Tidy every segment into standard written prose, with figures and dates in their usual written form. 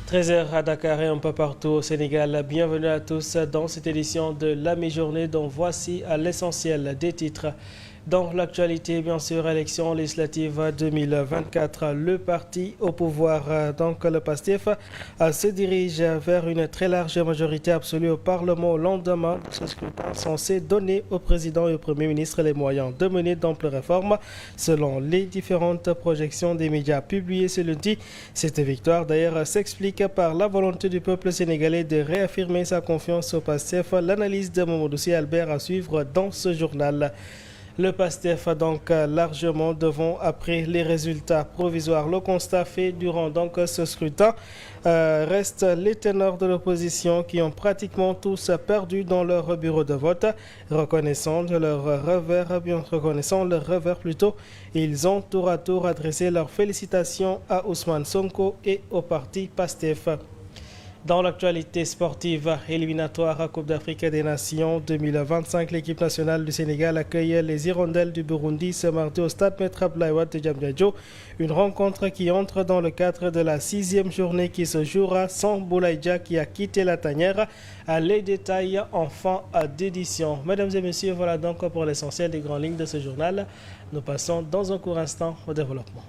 13h à Dakar et un peu partout au Sénégal. Bienvenue à tous dans cette édition de la mi-journée dont voici à l'essentiel des titres. Dans l'actualité, bien sûr, élection législative 2024, le parti au pouvoir, donc le PASTEF, se dirige vers une très large majorité absolue au Parlement au lendemain de ce scrutin censé donner au président et au Premier ministre les moyens de mener d'amples réformes. Selon les différentes projections des médias publiées ce lundi, cette victoire d'ailleurs s'explique par la volonté du peuple sénégalais de réaffirmer sa confiance au PASTEF. L'analyse de Mamadou Sy Albert à suivre dans ce journal. Le PASTEF a donc largement devant après les résultats provisoires. Le constat fait durant donc ce scrutin reste les ténors de l'opposition qui ont pratiquement tous perdu dans leur bureau de vote. Reconnaissant leur revers plutôt, ils ont tour à tour adressé leurs félicitations à Ousmane Sonko et au parti PASTEF. Dans l'actualité sportive éliminatoire à Coupe d'Afrique des Nations 2025, l'équipe nationale du Sénégal accueille les Hirondelles du Burundi ce mardi au stade Maître Abdoulaye Wade de Diamniadio. Une rencontre qui entre dans le cadre de la 6e journée qui se jouera sans Boulaye Dia qui a quitté la tanière. Les détails en fin d'édition. Mesdames et messieurs, voilà donc pour l'essentiel des grandes lignes de ce journal. Nous passons dans un court instant au développement.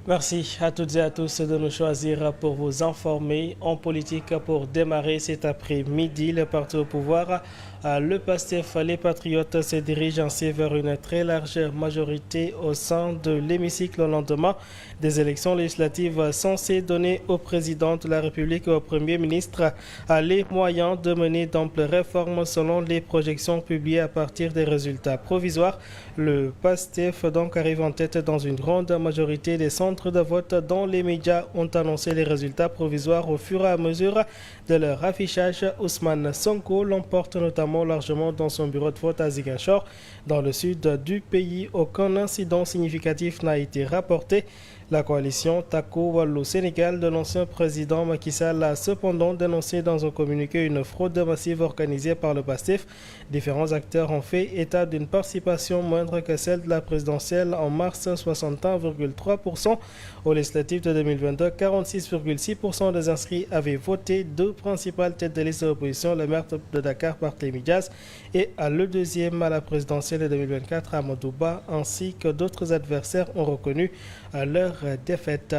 Merci à toutes et à tous de nous choisir pour vous informer en politique pour démarrer cet après-midi. Le parti au pouvoir, le PASTEF, les Patriotes se dirigent ainsi vers une très large majorité au sein de l'hémicycle au lendemain des élections législatives censées donner au président de la République et au Premier ministre les moyens de mener d'amples réformes selon les projections publiées à partir des résultats provisoires. Le PASTEF donc arrive en tête dans une grande majorité des centres de vote dont les médias ont annoncé les résultats provisoires au fur et à mesure de leur affichage. Ousmane Sonko l'emporte notamment largement dans son bureau de vote à Ziguinchor. Dans le sud du pays, aucun incident significatif n'a été rapporté. La coalition Tako Wallo Sénégal de l'ancien président Macky Sall a cependant dénoncé dans un communiqué une fraude massive organisée par le PASTEF. Différents acteurs ont fait état d'une participation moindre que celle de la présidentielle en mars, 61,3%. Au législatif de 2022, 46,6% des inscrits avaient voté. Deux principales têtes de liste de l'opposition, le maire de Dakar, Barthélémy Dias, et le deuxième à la présidentielle de 2024, Amadou Ba, ainsi que d'autres adversaires ont reconnu leur défaite.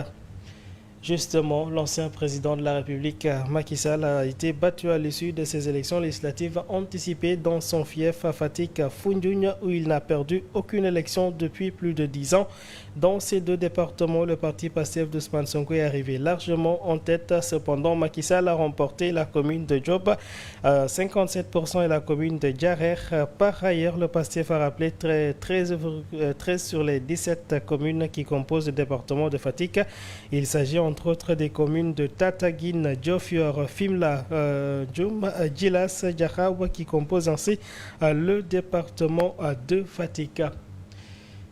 Justement, l'ancien président de la République, Macky Sall, a été battu à l'issue de ces élections législatives anticipées dans son fief à Fatick, Foundiougne, où il n'a perdu aucune élection depuis plus de 10 ans. Dans ces deux départements, le parti PASTEF d'Ousmane Sonko est arrivé largement en tête. Cependant, Macky Sall a remporté la commune de Diop, 57% et la commune de Diarer. Par ailleurs, le PASTEF a rappelé 13 sur les 17 communes qui composent le département de Fatick. Il s'agit entre autres des communes de Tataguine, Diofior, Fimela, Djoum, Djilas, Diakhaou qui composent ainsi le département de Fatick.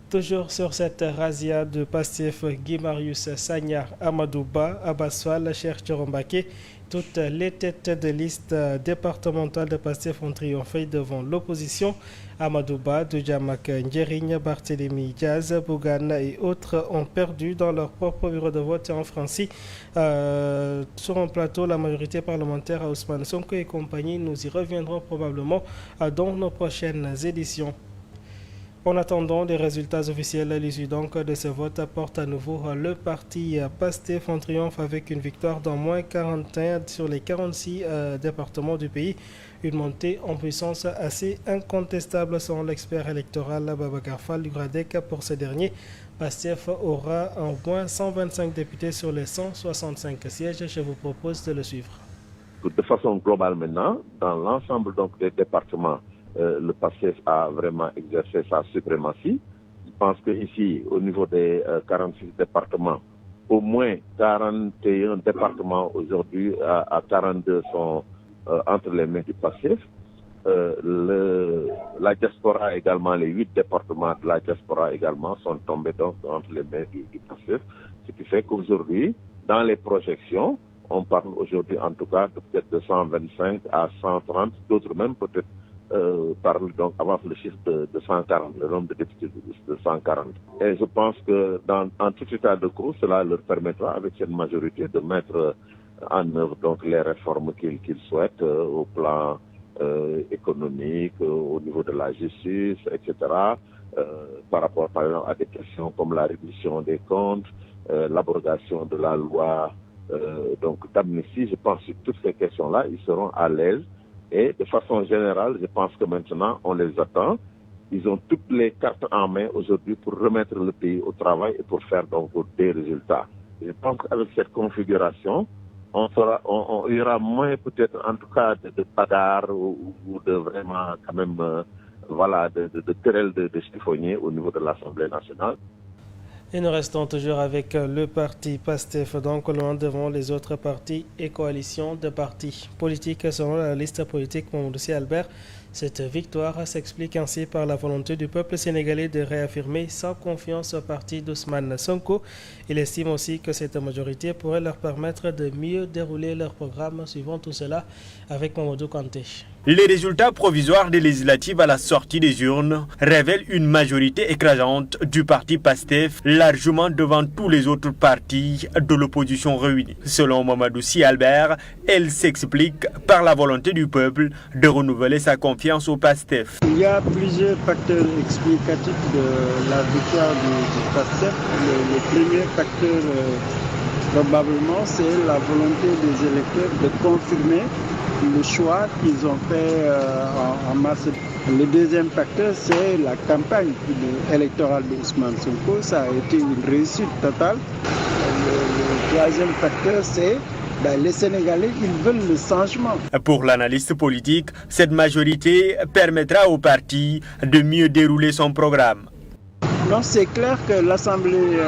Toujours sur cette razzia de PASTEF, Guy Marius Sagna, Amadou Ba, Abass Fall, Cheikh Thioro Mbacké, toutes les têtes de liste départementales de PASTEF ont triomphé devant l'opposition. Amadou Ba, Djamack Ndiérigne, Barthélémy Diaz, Bougane et autres ont perdu dans leur propre bureau de vote en Francie. Sur un plateau, la majorité parlementaire à Ousmane Sonko et compagnie. Nous y reviendrons probablement dans nos prochaines éditions. En attendant des résultats officiels, l'issue donc de ce vote apporte à nouveau le parti PASTEF en triomphe avec une victoire d'au moins 41 sur les 46 départements du pays. Une montée en puissance assez incontestable selon l'expert électoral Babacar Fall du GRADEC. Pour ce dernier, PASTEF aura au moins 125 députés sur les 165 sièges. Je vous propose de le suivre. De façon globale maintenant, dans l'ensemble donc des départements, le PASTEF a vraiment exercé sa suprématie. Je pense qu'ici, au niveau des 46 départements, au moins 41 départements aujourd'hui à 42 sont entre les mains du PASTEF. La diaspora également, les 8 départements de la diaspora également sont tombés donc entre les mains du PASTEF. Ce qui fait qu'aujourd'hui, dans les projections, on parle aujourd'hui en tout cas de peut-être de 125 à 130, d'autres même peut-être avance le chiffre de 140, le nombre de députés de 140. Et je pense que en tout état de cause, cela leur permettra, avec cette majorité, de mettre en œuvre donc les réformes qu'ils souhaitent au plan économique, au niveau de la justice, etc. Par rapport, par exemple, à des questions comme la réduction des comptes, l'abrogation de la loi d'amnistie. Je pense que sur toutes ces questions-là, ils seront à l'aise. Et de façon générale, je pense que maintenant, on les attend. Ils ont toutes les cartes en main aujourd'hui pour remettre le pays au travail et pour faire donc des résultats. Je pense qu'avec cette configuration, il y aura moins peut-être en tout cas de bagarres ou de vraiment quand même de querelles de chiffonniers au niveau de l'Assemblée nationale. Et nous restons toujours avec le parti PASTEF, donc loin devant les autres partis et coalitions de partis politiques. Selon la liste politique Mamadou Albert, cette victoire s'explique ainsi par la volonté du peuple sénégalais de réaffirmer sa confiance au parti d'Ousmane Sonko. Il estime aussi que cette majorité pourrait leur permettre de mieux dérouler leur programme. Suivant tout cela avec Mamadou Kanté. Les résultats provisoires des législatives à la sortie des urnes révèlent une majorité écrasante du parti PASTEF, largement devant tous les autres partis de l'opposition réunis. Selon Mamadou Albert, elle s'explique par la volonté du peuple de renouveler sa confiance au PASTEF. Il y a plusieurs facteurs explicatifs de la victoire du PASTEF. Le premier facteur, probablement, c'est la volonté des électeurs de confirmer le choix qu'ils ont fait en mars. Le deuxième facteur, c'est la campagne électorale d'Ousmane Sonko. Ça a été une réussite totale. Le troisième facteur, c'est les Sénégalais, ils veulent le changement. Pour l'analyste politique, cette majorité permettra au parti de mieux dérouler son programme. Donc c'est clair que l'Assemblée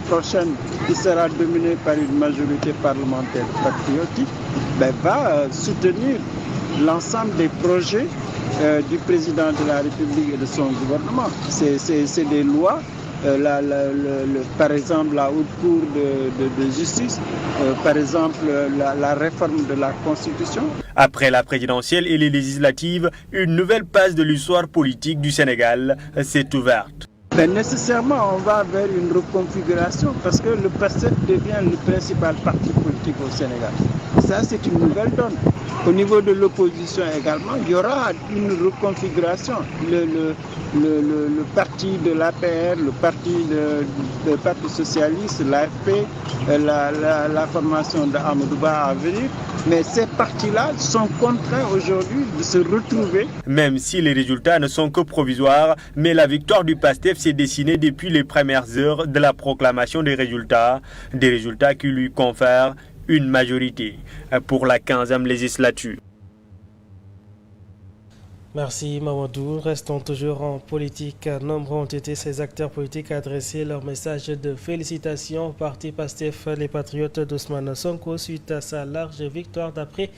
prochaine, qui sera dominée par une majorité parlementaire patriotique, va soutenir l'ensemble des projets du président de la République et de son gouvernement. C'est des lois. Par exemple, la haute cour de justice, par exemple, la réforme de la Constitution. Après la présidentielle et les législatives, une nouvelle page de l'histoire politique du Sénégal s'est ouverte. Nécessairement, on va vers une reconfiguration parce que le PASTEF devient le principal parti politique au Sénégal. Ça, c'est une nouvelle donne. Au niveau de l'opposition également, il y aura une reconfiguration. Le parti de l'APR, le parti socialiste, l'AFP, la formation de Amadouba à venir. Mais ces partis-là sont contraints aujourd'hui de se retrouver. Même si les résultats ne sont que provisoires, mais la victoire du PASTEF s'est dessinée depuis les premières heures de la proclamation des résultats qui lui confèrent une majorité pour la 15e législature. Merci Mamadou. Restons toujours en politique. Nombreux ont été ces acteurs politiques à adresser leur message de félicitations au parti PASTEF, les patriotes d'Ousmane Sonko, suite à sa large victoire d'après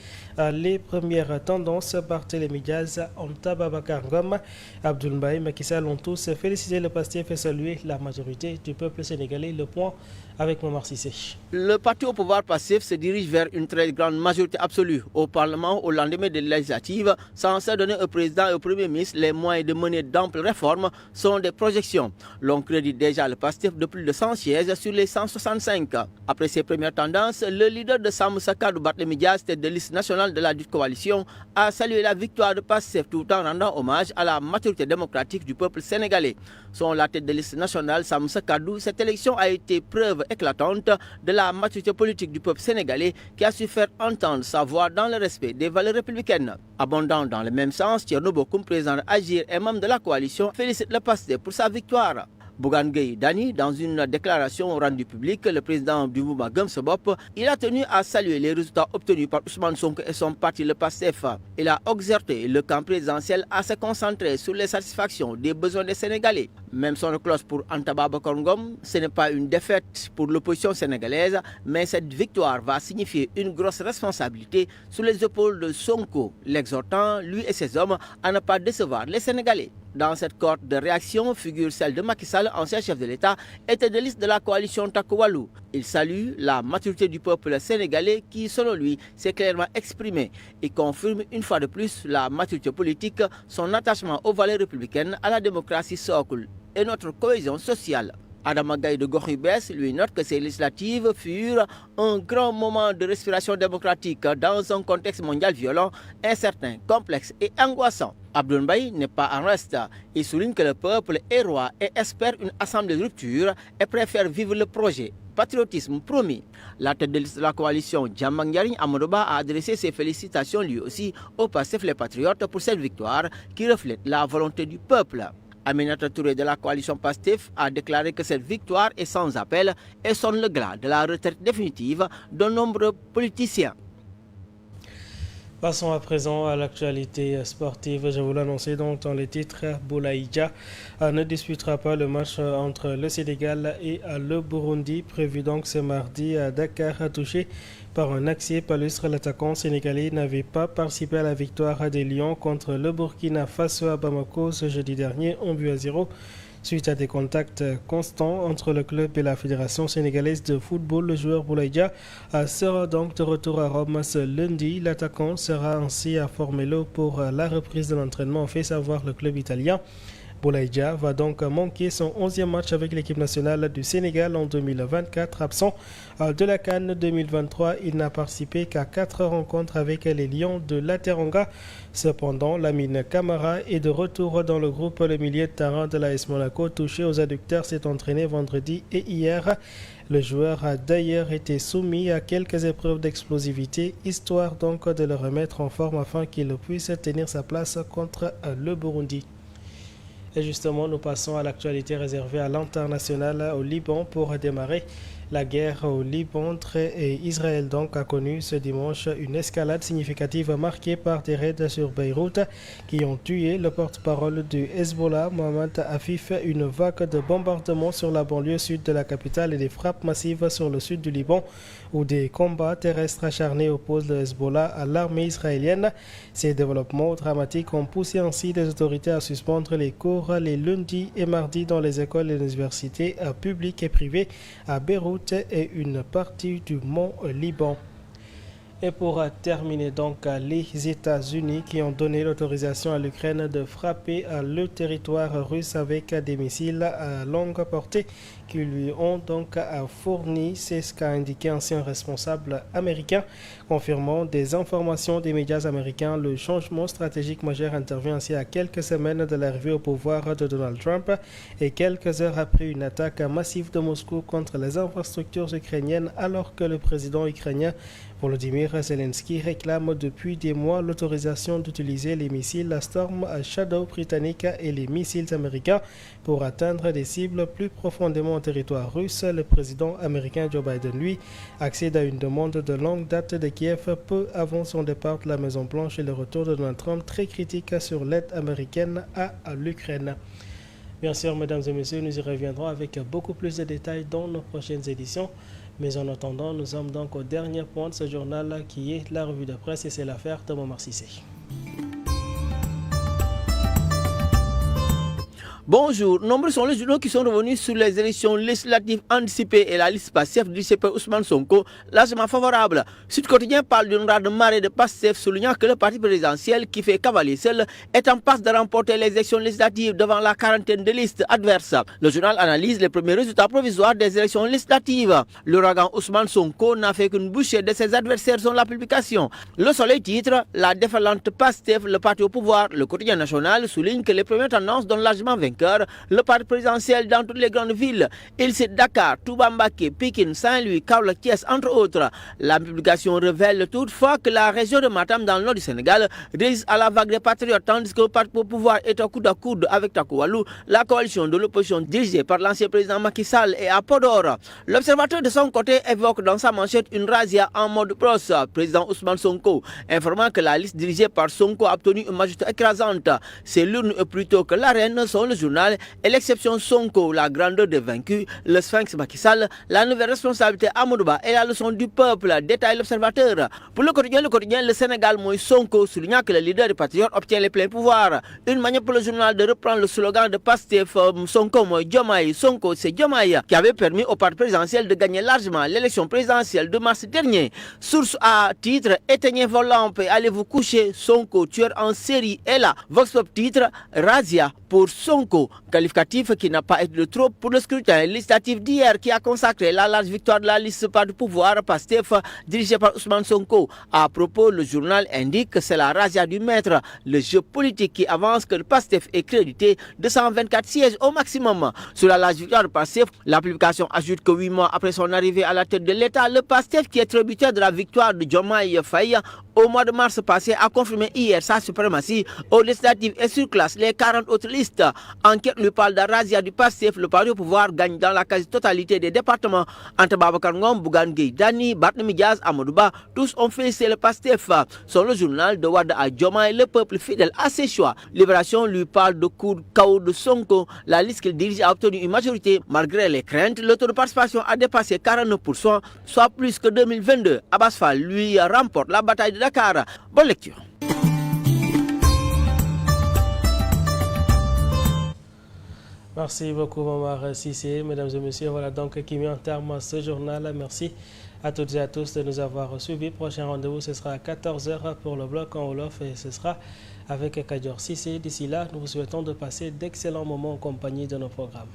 les premières tendances. Barthélémy Diaz, Anta Babacar Ngom, Abdoul Mbaye, Macky Sall ont tous félicité le PASTEF et salué la majorité du peuple sénégalais. Le point avec Momar Cissé. Le parti au pouvoir PASTEF se dirige vers une très grande majorité absolue au Parlement au lendemain des législatives, censé donner au président et au Premier ministre les moyens de mener d'amples réformes selon des projections. L'on crédite déjà le PASTEF de plus de 100 sièges sur les 165. Après ces premières tendances, le leader de Samoussa Kadou, Barthélémy Diaz, tête de liste nationale de la dite coalition, a salué la victoire de PASTEF tout en rendant hommage à la maturité démocratique du peuple sénégalais. Selon la tête de liste nationale Samoussa Kadou, cette élection a été preuve éclatante de la maturité politique du peuple sénégalais qui a su faire entendre sa voix dans le respect des valeurs républicaines. Abondant dans le même sens, Thierno Bocoum, président d'Agir et membre de la coalition, félicite le PASTEF pour sa victoire. Bougane Gueye Dany, dans une déclaration rendue publique, le président du mouvement Gëm Sa Bopp, il a tenu à saluer les résultats obtenus par Ousmane Sonko et son parti, le PASTEF. Il a exhorté le camp présidentiel à se concentrer sur les satisfactions des besoins des Sénégalais. Même son cloche pour Anta Babacar Ngom, ce n'est pas une défaite pour l'opposition sénégalaise, mais cette victoire va signifier une grosse responsabilité sur les épaules de Sonko, l'exhortant, lui et ses hommes, à ne pas décevoir les Sénégalais. Dans cette cohorte de réaction figure celle de Macky Sall, ancien chef de l'État, et tête de liste de la coalition Takku Wallu. Il salue la maturité du peuple sénégalais qui, selon lui, s'est clairement exprimé et confirme une fois de plus la maturité politique, son attachement aux valeurs républicaines, à la démocratie socle et notre cohésion sociale. Adama Gaye de Goribès lui note que ces législatives furent un grand moment de respiration démocratique dans un contexte mondial violent, incertain, complexe et angoissant. Abdoul Mbaye n'est pas en reste. Il souligne que le peuple est roi et espère une assemblée de rupture et préfère vivre le projet. Patriotisme promis. La tête de liste de la coalition, Djambang Yariñ Amadouba, a adressé ses félicitations lui aussi au Pastef les Patriotes pour cette victoire qui reflète la volonté du peuple. Aminata Touré de la coalition Pastef a déclaré que cette victoire est sans appel et sonne le glas de la retraite définitive de nombreux politiciens. Passons à présent à l'actualité sportive. Je vous l'annonçais donc dans les titres. Boulaye Dia ne disputera pas le match entre le Sénégal et le Burundi, prévu donc ce mardi à Dakar, touché par un axier palustre. L'attaquant sénégalais n'avait pas participé à la victoire des Lions contre le Burkina Faso à Bamako ce jeudi dernier, 1-0. Suite à des contacts constants entre le club et la Fédération sénégalaise de football, le joueur Boulaye Dia sera donc de retour à Rome ce lundi. L'attaquant sera ainsi à Formelo pour la reprise de l'entraînement, fait savoir le club italien. Boulaye Dia va donc manquer son 11e match avec l'équipe nationale du Sénégal en 2024. Absent de la CAN 2023, il n'a participé qu'à 4 rencontres avec les Lions de la Teranga. Cependant, Lamine Camara est de retour dans le groupe. Le milieu de terrain de l'AS Monaco, touché aux adducteurs, s'est entraîné vendredi et hier. Le joueur a d'ailleurs été soumis à quelques épreuves d'explosivité, histoire donc de le remettre en forme afin qu'il puisse tenir sa place contre le Burundi. Et justement, nous passons à l'actualité réservée à l'international au Liban pour démarrer. La guerre au Liban et Israël donc a connu ce dimanche une escalade significative marquée par des raids sur Beyrouth qui ont tué le porte-parole du Hezbollah, Mohamed Afif, une vague de bombardements sur la banlieue sud de la capitale et des frappes massives sur le sud du Liban où des combats terrestres acharnés opposent le Hezbollah à l'armée israélienne. Ces développements dramatiques ont poussé ainsi les autorités à suspendre les cours les lundis et mardis dans les écoles et les universités publiques et privées à Beyrouth et une partie du mont Liban. Et pour terminer donc, les États-Unis qui ont donné l'autorisation à l'Ukraine de frapper le territoire russe avec des missiles à longue portée qui lui ont donc fourni, c'est ce qu'a indiqué un ancien responsable américain, confirmant des informations des médias américains. Le changement stratégique majeur intervient ainsi à quelques semaines de l'arrivée au pouvoir de Donald Trump et quelques heures après une attaque massive de Moscou contre les infrastructures ukrainiennes, alors que le président ukrainien Volodymyr Zelensky réclame depuis des mois l'autorisation d'utiliser les missiles Storm Shadow britanniques et les missiles américains pour atteindre des cibles plus profondément au territoire russe. Le président américain Joe Biden, lui, accède à une demande de longue date de Kiev peu avant son départ de la Maison-Blanche et le retour de Donald Trump très critique sur l'aide américaine à l'Ukraine. Bien sûr, mesdames et messieurs, nous y reviendrons avec beaucoup plus de détails dans nos prochaines éditions. Mais en attendant, nous sommes donc au dernier point de ce journal qui est la revue de presse et c'est l'affaire de Momar Cissé. Bonjour, nombreux sont les journaux qui sont revenus sur les élections législatives anticipées et la liste Pastef du CP Ousmane Sonko, largement favorable. Sud Quotidien parle d'une rare marée de Pastef, soulignant que le parti présidentiel qui fait cavalier seul est en passe de remporter les élections législatives devant la quarantaine de listes adverses. Le journal analyse les premiers résultats provisoires des élections législatives. L'ouragan Ousmane Sonko n'a fait qu'une bouchée de ses adversaires selon la publication. Le Soleil titre « La déferlante Pastef, le parti au pouvoir ». Le Quotidien national souligne que les premières tendances donnent largement vainqueur le parti présidentiel dans toutes les grandes villes. Il cite Dakar, Touba Mbacké, Pikine, Saint-Louis, Kaolack, Thiès, entre autres. La publication révèle toutefois que la région de Matam dans le nord du Sénégal résiste à la vague des patriotes, tandis que le parti au pouvoir est au coude à coude avec Takoualou, la coalition de l'opposition dirigée par l'ancien président Macky Sall et à Podor. L'observateur de son côté évoque dans sa manchette une razzia en mode brosse. Président Ousmane Sonko, informant que la liste dirigée par Sonko a obtenu une majorité écrasante. C'est l'urne plutôt que l'arène sont le journal est l'exception Sonko, la grandeur des vaincus, le sphinx Macky Sall, la nouvelle responsabilité Amadou Ba et la leçon du peuple, détaille l'observateur. Pour le quotidien, le Sénégal Moïse Sonko soulignant que le leader des patriotes obtient les pleins pouvoirs. Une manière pour le journal de reprendre le slogan de Pastef Sonko Moïse Diomaye, Sonko c'est Diomaye, qui avait permis au parti présidentiel de gagner largement l'élection présidentielle de mars dernier. Source à titre, éteignez vos lampes et allez vous coucher, Sonko tueur en série est là. Vox Pop titre, Razia pour Sonko, qualificatif qui n'a pas été de trop pour le scrutin législatif d'hier qui a consacré la large victoire de la liste par du pouvoir Pastef dirigée par Ousmane Sonko. À propos, le journal indique que c'est la razzia du maître, le jeu politique qui avance que le Pastef est crédité de 124 sièges au maximum. Sur la large victoire de Pastef, la publication ajoute que 8 mois après son arrivée à la tête de l'État, le Pastef qui est tributaire de la victoire de Diomaye Faye au mois de mars passé a confirmé hier sa suprématie aux législatives et surclasse les 40 autres listes. Enquête lui parle de razzia du Pastef, le parti au pouvoir gagne dans la quasi-totalité des départements. Entre Babacar Ngom, Bougane Gueye Dany, Barthélémy Dias, Amadou Ba, tous ont félicité le Pastef. Sur le journal de Wade à Diomaye, le peuple fidèle à ses choix. Libération lui parle de coup de chaos de Sonko. La liste qu'il dirige a obtenu une majorité malgré les craintes. Le taux de participation a dépassé 49%, soit plus que 2022. Abass Fall, lui, remporte la bataille de Dakar. Bonne lecture. Merci beaucoup, Momar Cissé. Mesdames et messieurs, voilà donc qui met en terme ce journal. Merci à toutes et à tous de nous avoir suivis. Prochain rendez-vous, ce sera à 14h pour le bloc en Wolof et ce sera avec Kadior Cissé. D'ici là, nous vous souhaitons de passer d'excellents moments en compagnie de nos programmes.